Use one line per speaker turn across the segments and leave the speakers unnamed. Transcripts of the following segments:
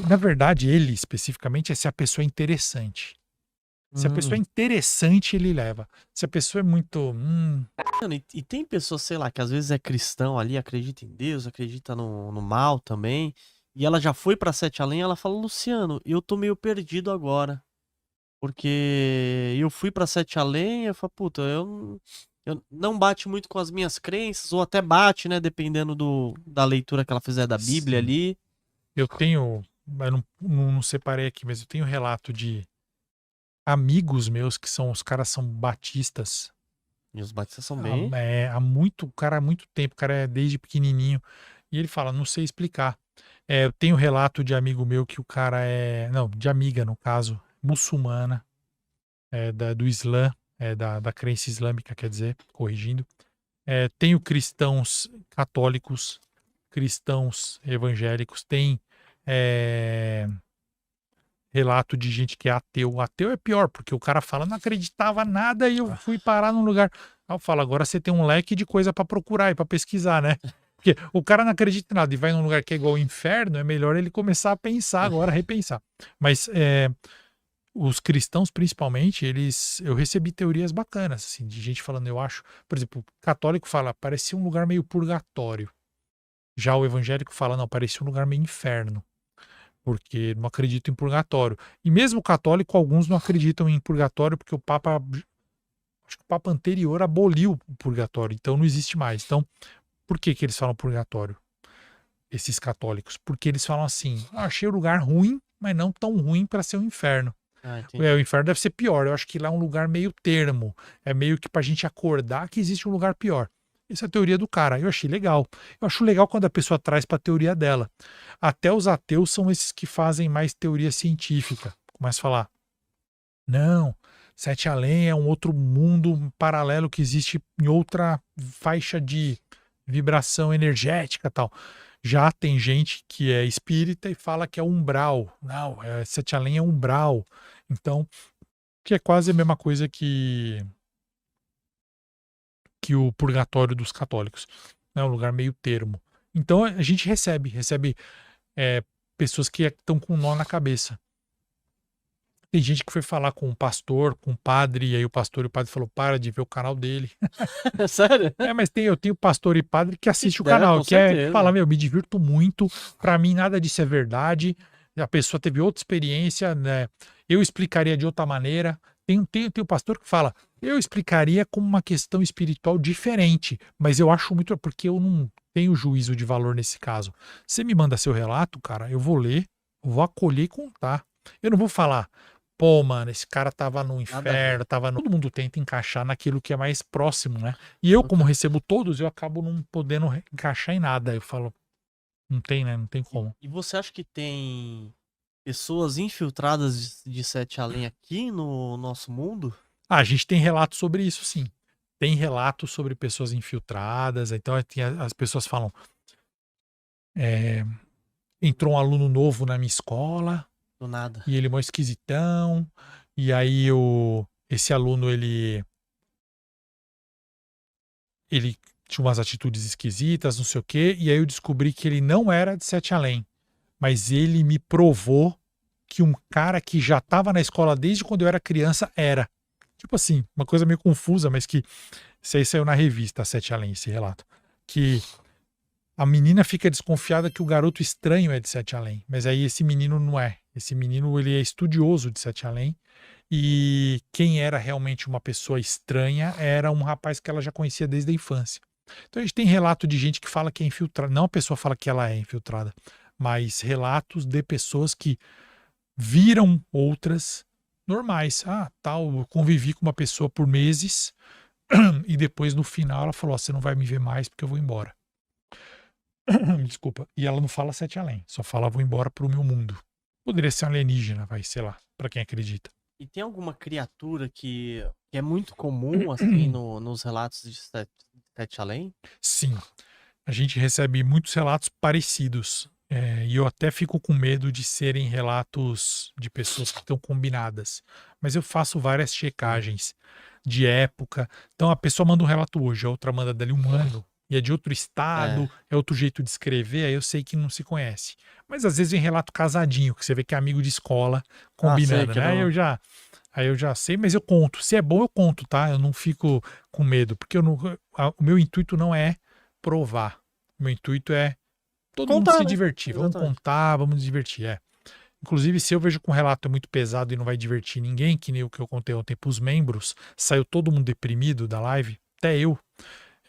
Na verdade, ele especificamente é se a pessoa é interessante. Se a pessoa é interessante, ele leva. Se a pessoa é muito.
Mano, e tem pessoas, sei lá, que às vezes é cristão ali, acredita em Deus, acredita no mal também, e ela já foi pra Sete Além, ela fala, Luciano, eu tô meio perdido agora, porque eu fui pra Sete Além, eu falo, puta, eu não bate muito com as minhas crenças, ou até bate, né, dependendo da leitura que ela fizer da Bíblia
Sim.
ali.
Eu tenho. Eu não separei aqui, mas eu tenho relato de amigos meus que os caras são batistas.
E os batistas são bem...
O cara há muito tempo, o cara é desde pequenininho. E ele fala, não sei explicar. Eu tenho relato de amigo meu que o cara é. Não, de amiga, no caso, muçulmana, do Islã, da crença islâmica, quer dizer, corrigindo. Tenho cristãos católicos, cristãos evangélicos, tem é, relato de gente que é ateu. O ateu é pior, porque o cara fala, não acreditava nada e eu fui parar num lugar. Aí eu falo, agora você tem um leque de coisa para procurar e para pesquisar, né? Porque o cara não acredita em nada e vai num lugar que é igual ao inferno, é melhor ele começar a pensar agora, repensar. Mas os cristãos, principalmente, eu recebi teorias bacanas, assim, de gente falando, eu acho, por exemplo, o católico fala, parecia um lugar meio purgatório. Já o evangélico fala, não, parecia um lugar meio inferno, porque não acredito em purgatório. E mesmo o católico, alguns não acreditam em purgatório, porque acho que o Papa anterior aboliu o purgatório, então não existe mais. Então, por que que eles falam purgatório? Esses católicos? Porque eles falam assim, achei o lugar ruim, mas não tão ruim para ser um inferno.
Ah,
O
entendi.
inferno deve ser pior. Eu acho que lá é um lugar meio termo. É meio que pra gente acordar que existe um lugar pior. Essa é a teoria do cara. Eu achei legal. Eu acho legal quando a pessoa traz pra teoria dela. Até os ateus são esses que fazem mais teoria científica. Começa a falar, não, Sete Além é um outro mundo paralelo que existe em outra faixa de vibração energética e tal. Já tem gente que é espírita e fala que é umbral. Não, Sete Além é umbral. Então, que é quase a mesma coisa que o purgatório dos católicos. É um lugar meio termo. Então a gente recebe é, pessoas que estão com um nó na cabeça. Tem gente que foi falar com um pastor, com um padre, e aí o pastor e o padre falou: para de ver o canal dele.
Sério?
Mas eu tenho pastor e padre que assiste o
É,
canal,
com
que fala:
certeza.
meu, me divirto muito, pra mim nada disso é verdade. A pessoa teve outra experiência, né? Eu explicaria de outra maneira. Tem pastor que fala: eu explicaria como uma questão espiritual diferente, mas eu acho muito, porque eu não tenho juízo de valor nesse caso. Você me manda seu relato, cara, eu vou ler, vou acolher e contar. Eu não vou falar, pô, mano, esse cara tava no
Nada a ver.
inferno, tava no... Todo mundo tenta encaixar naquilo que é mais próximo, né? E eu, como
Nunca.
recebo todos, eu acabo não podendo encaixar em nada. Eu falo, não tem, né? Não tem
E,
como.
e você acha que tem pessoas infiltradas de Sete Além aqui no nosso mundo?
A gente tem relatos sobre isso, sim. Tem relatos sobre pessoas infiltradas. Então, as pessoas falam, é, entrou um aluno novo na minha escola
Do nada.
e ele é mó esquisitão. E aí, esse aluno, ele tinha umas atitudes esquisitas, não sei o quê. E aí eu descobri que ele não era de Sete Além. Mas ele me provou que um cara que já estava na escola desde quando eu era criança era. Tipo assim, uma coisa meio confusa, mas que isso aí saiu na revista Sete Além, esse relato. Que a menina fica desconfiada que o garoto estranho é de Sete Além, mas aí esse menino não é. Esse menino, ele é estudioso de Sete Além, e quem era realmente uma pessoa estranha era um rapaz que ela já conhecia desde a infância. Então a gente tem relato de gente que fala que é infiltrada, não a pessoa fala que ela é infiltrada, mas relatos de pessoas que viram outras normais. Ah, tal, eu convivi com uma pessoa por meses e depois no final ela falou: "Ó, você não vai me ver mais porque eu vou embora." Desculpa. E ela não fala Sete Além, só fala vou embora pro meu mundo. Poderia ser um alienígena, vai, sei lá, pra quem acredita.
E tem alguma criatura que é muito comum, assim, nos relatos de Sete Além?
Sim, a gente recebe muitos relatos parecidos. E eu até fico com medo de serem relatos de pessoas que estão combinadas. Mas eu faço várias
Hum.
checagens de época. Então a pessoa manda um relato hoje, a outra manda dali um ano. e é de outro estado, é outro jeito de escrever, aí eu sei que não se conhece. Mas às vezes vem relato casadinho, que você vê que é amigo de escola,
Sei
combinando,
que
né?
não.
Aí eu já sei, mas eu conto. Se é bom, eu conto, tá? Eu não fico com medo, porque eu não, o meu intuito não é provar. O meu intuito é todo mundo
Contar,
se
né?
divertir. Vamos
Exatamente.
contar, vamos nos divertir. Inclusive, se eu vejo que um relato é muito pesado e não vai divertir ninguém, que nem o que eu contei ontem para os membros, saiu todo mundo deprimido da live, até eu.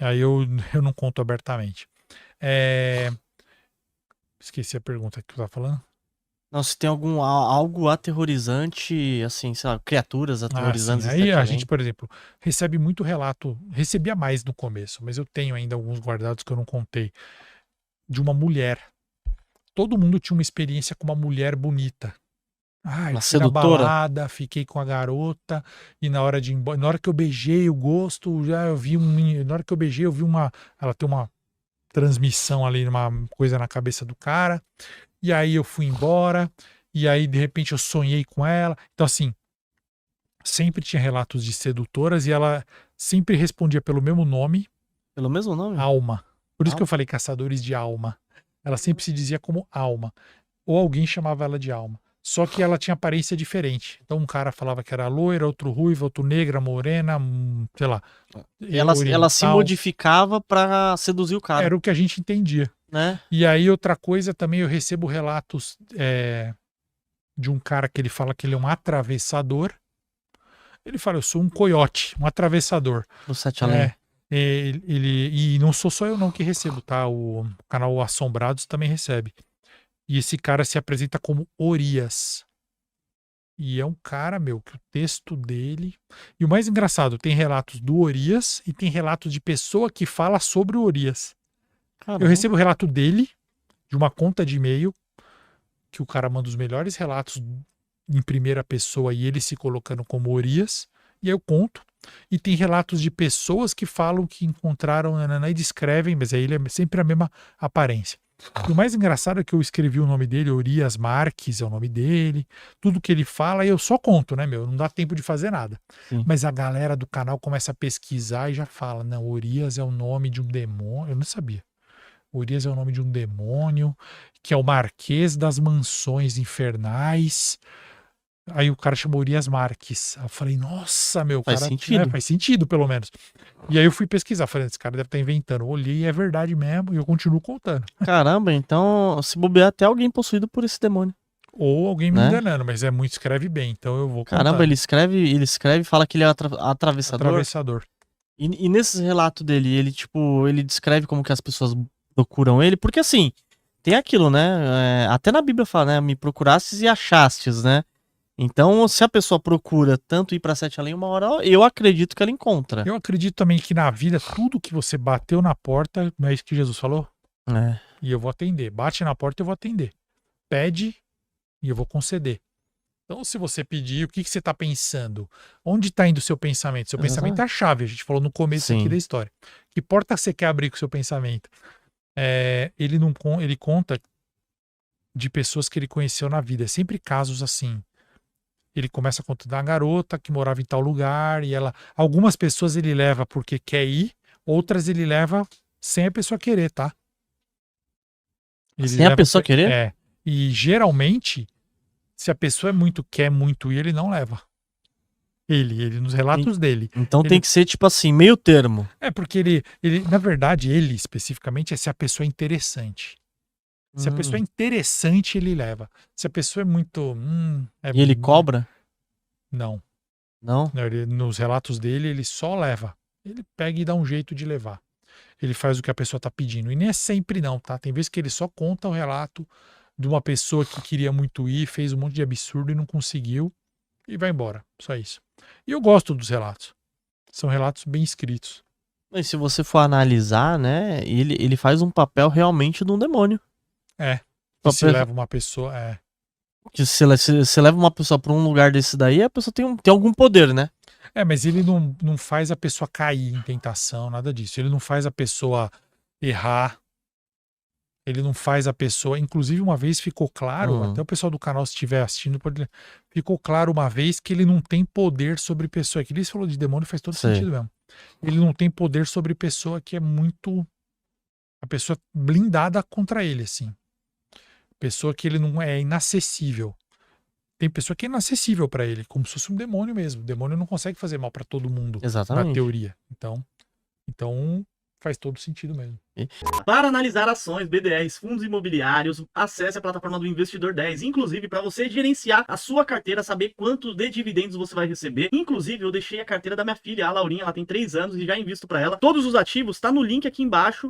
Aí eu não conto abertamente. É, Esqueci a pergunta que eu estava falando.
Não, se tem algo aterrorizante, assim, sei lá, criaturas
Ah, sim.
aterrorizantes em
Aí
Sete
a gente,
Além.
por exemplo, recebe muito relato. Recebia mais no começo, mas eu tenho ainda alguns guardados que eu não contei. De uma mulher. Todo mundo tinha uma experiência com uma mulher bonita. Ah, eu
Uma
fui na
sedutora?
balada, fiquei com a garota, e na hora de ir embora, na hora que eu beijei o gosto, já eu vi na hora que eu beijei, eu vi ela tem uma transmissão ali, uma coisa na cabeça do cara, e aí eu fui embora, e aí de repente eu sonhei com ela. Então assim, sempre tinha relatos de sedutoras e ela sempre respondia pelo mesmo nome,
Pelo mesmo nome?
Alma. Por isso que eu
Alma?
falei caçadores de alma. Ela sempre se dizia como Alma. Ou alguém chamava ela de Alma. Só que ela tinha aparência diferente. Então um cara falava que era loira, outro ruiva, outro negra, morena, sei lá,
Ela se
oriental.
modificava pra seduzir o cara,
Era o que a gente entendia.
né?
E aí outra coisa também, eu recebo relatos de um cara que ele fala que ele é um atravessador. Ele fala, eu sou um coiote, um atravessador.
Do Sete Além.
É, e não sou só eu não que recebo, tá? O canal Assombrados também recebe. E esse cara se apresenta como Orias. E é um cara, meu, que o texto dele. E o mais engraçado, tem relatos do Orias e tem relatos de pessoa que fala sobre o Orias. Eu
Caramba.
recebo o relato dele, de uma conta de e-mail, que o cara manda os melhores relatos em primeira pessoa e ele se colocando como Orias. E aí eu conto. E tem relatos de pessoas que falam que encontraram Nanana e descrevem, mas aí ele é sempre a mesma aparência. E o mais engraçado é que eu escrevi o nome dele, Urias Marques é o nome dele, tudo que ele fala eu só conto, né, meu? Não dá tempo de fazer nada.
Sim.
Mas a galera do canal começa a pesquisar e já fala, não, Urias é o nome de um demônio. Eu não sabia. Urias é o nome de um demônio, que é o Marquês das Mansões Infernais. Aí o cara chamou Urias Marques. Aí eu falei, nossa, meu,
Faz
cara, né,
sentido.
faz sentido, pelo menos. E aí eu fui pesquisar, falei, esse cara deve estar inventando. Olhei e é verdade mesmo, e eu continuo contando.
Caramba, então se bobear até alguém possuído por esse demônio,
Ou alguém me
né?
enganando, mas é muito, escreve bem, então eu vou
Caramba,
contando.
ele escreve, fala que ele é atravessador.
Atravessador.
E nesses relatos dele, ele, tipo, ele descreve como que as pessoas procuram ele, porque assim, tem aquilo, né? Até na Bíblia fala, né? Me procurastes e achastes, né? Então, se a pessoa procura tanto ir pra Sete Além, uma hora eu acredito que ela encontra.
Eu acredito também que na vida, tudo que você bateu na porta, não é isso que Jesus falou?
É.
E eu vou atender. Bate na porta, eu vou atender. Pede e eu vou conceder. Então, se você pedir, o que você está pensando? Onde está indo o seu pensamento? Seu pensamento é
Exatamente.
a chave, a gente falou no começo aqui da
Sim.
história. Que porta você quer abrir com o seu pensamento? Ele não ele conta de pessoas que ele conheceu na vida. É sempre casos assim. Ele começa a contar da garota que morava em tal lugar e ela. Algumas pessoas ele leva porque quer ir, outras ele leva sem a pessoa querer, tá? Ele
Sem a
leva.
pessoa querer?
E geralmente, se a pessoa quer muito ir, ele não leva. Ele nos
En-
relatos dele.
Então tem
Ele,
que ser, tipo assim, meio termo.
porque na verdade, ele especificamente é se a pessoa é interessante. Se a pessoa é interessante, ele leva. Se a pessoa é muito.
E ele cobra?
Não.
Não?
Não, nos relatos dele, ele só leva. Ele pega e dá um jeito de levar. Ele faz o que a pessoa está pedindo. E nem é sempre não, tá? Tem vezes que ele só conta o relato de uma pessoa que queria muito ir, fez um monte de absurdo e não conseguiu e vai embora. Só isso. E eu gosto dos relatos. São relatos bem escritos.
Mas se você for analisar, né, ele faz um papel realmente de um demônio.
Que se leva uma pessoa.
Que se você leva uma pessoa pra um lugar desse daí, a pessoa tem algum poder, né?
Mas ele não faz a pessoa cair em tentação, nada disso. Ele não faz a pessoa errar. Ele não faz a pessoa. Inclusive, uma vez ficou claro, até o pessoal do canal, se estiver assistindo, ficou claro uma vez que ele não tem poder sobre pessoa. Que ele falou de demônio faz todo
Sei.
sentido mesmo. Ele não tem poder sobre pessoa que é muito A pessoa blindada contra ele, assim. Pessoa que ele não é inacessível. Tem pessoa que é inacessível pra ele, como se fosse um demônio mesmo. O demônio não consegue fazer mal pra todo mundo, na
Exatamente.
teoria. Então faz todo sentido mesmo.
Para analisar ações, BDRs, fundos imobiliários, acesse a plataforma do Investidor 10. Inclusive, para você gerenciar a sua carteira, saber quanto de dividendos você vai receber. Inclusive, eu deixei a carteira da minha filha, a Laurinha, ela tem 3 anos e já invisto para ela. Todos os ativos tá no link aqui embaixo.